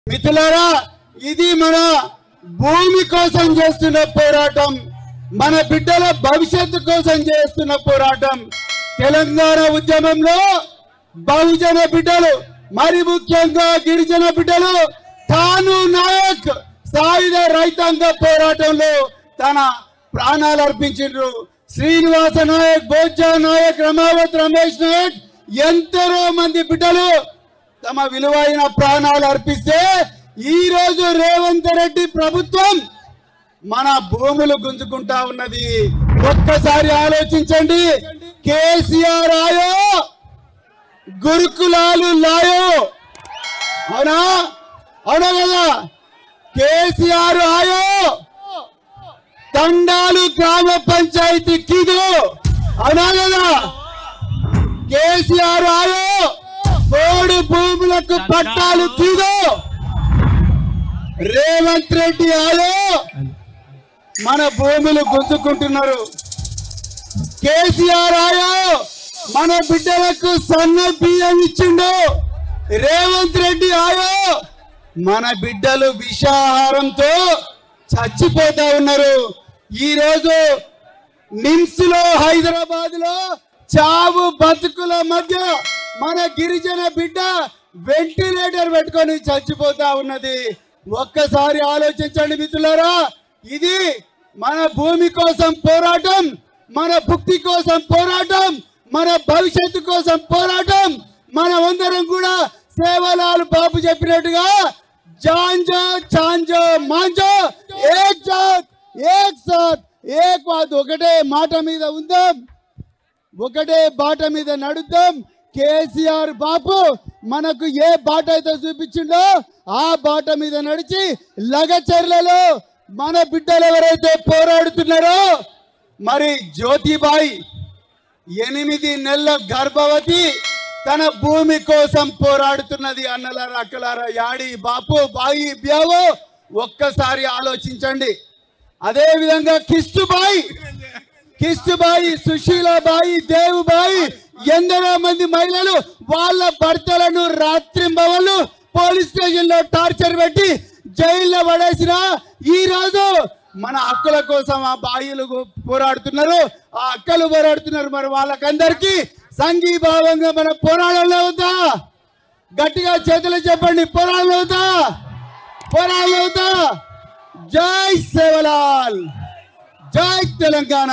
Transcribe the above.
మిత్రులారా, ఇది మన భూమి కోసం చేస్తున్న పోరాటం, మన బిడ్డల భవిష్యత్తు కోసం చేస్తున్న పోరాటం. తెలంగాణ ఉద్యమంలో బహుజన బిడ్డలు, మరి ముఖ్యంగా గిరిజన బిడ్డలు, తాను నాయక్ సాయుధ రైతాంగ పోరాటంలో తన ప్రాణాలు అర్పించారు. శ్రీనివాస నాయక్, బోజ్జా నాయక్, రమావత్ రమేష్ నాయక్, ఎందరో మంది బిడ్డలు తమ విలువైన ప్రాణాలు అర్పిస్తే ఈ రోజు రేవంత్ రెడ్డి ప్రభుత్వం మన భూములు గుంజుకుంటా ఉన్నది. ఒక్కసారి ఆలోచించండి. కేసీఆర్ ఆయో, గురుకులాలు లాయో. అవునా అవునా కదా? కేసీఆర్ ఆయో, తండాలు గ్రామ పంచాయతీ కిదో. అవునా కదా? కేసీఆర్ ఆయో, పోడు భూములకు పట్టాలు కిదో. రేవంత్ రెడ్డి ఆయో, మన భూములు గుంజుకుంటున్నారు. కేసీఆర్ ఆయో, మన బిడ్డలకు సన్న బియ్యం ఇచ్చిండు. రేవంత్ రెడ్డి ఆయో, మన బిడ్డలు విషాహారంతో చచ్చిపోతా ఉన్నారు. ఈ రోజు నిమ్స్ లో, హైదరాబాద్ లో చావు బతుకుల మధ్య మన గిరిజన బిడ్డ వెంటిలేటర్ పెట్టుకొని చచ్చిపోతా ఉన్నది. ఒక్కసారి ఆలోచించండి మిత్రులారా. ఇది మన భూమి కోసం పోరాటం, మన భుక్తి కోసం పోరాటం, మన భవిష్యత్తు కోసం పోరాటం. మనమందరం కూడా సేవలాల్ బాబు చెప్పినట్టుగా జాంజో చాంజో మాంజో ఏక్ జాత్ ఏక్ సాత్ ఏక్ బాత్, ఒకటే మాట మీద ఉందాం, ఒకటే బాట మీద నడుద్దాం. కేసీఆర్ బాపు మనకు ఏ బాట అయితే చూపించిండో ఆ బాట మీద నడిచి లగచర్లలో మన బిడ్డలు ఎవరైతే పోరాడుతున్నారో, మరి జ్యోతిబాయి 8 నెలల గర్భవతి తన భూమి కోసం పోరాడుతున్నది. అన్నలారా, అక్కలారా, యాడి బాపు బాయి బ్యావో, ఒక్కసారి ఆలోచించండి. అదే విధంగా కిష్టుబాయి, సుశీలాబాయి, దేవుబాయి, ఎందరో మంది మహిళలు వాళ్ళ భర్తలను రాత్రింబవళ్ళు పోలీస్ స్టేషన్ లో టార్చర్ పెట్టి జైల్లో పడేసిన ఈ రోజు మన హక్కుల కోసం ఆ బాయిలు పోరాడుతున్నారు, ఆ అక్కలు పోరాడుతున్నారు. మరి వాళ్ళకందరికీ సంఘీభావంగా మన పోరాడంలో అవుతా, గట్టిగా చేతులు చెప్పండి, పోరాడంలో అవుతా. జై సేవలాల్, జై తెలంగాణ.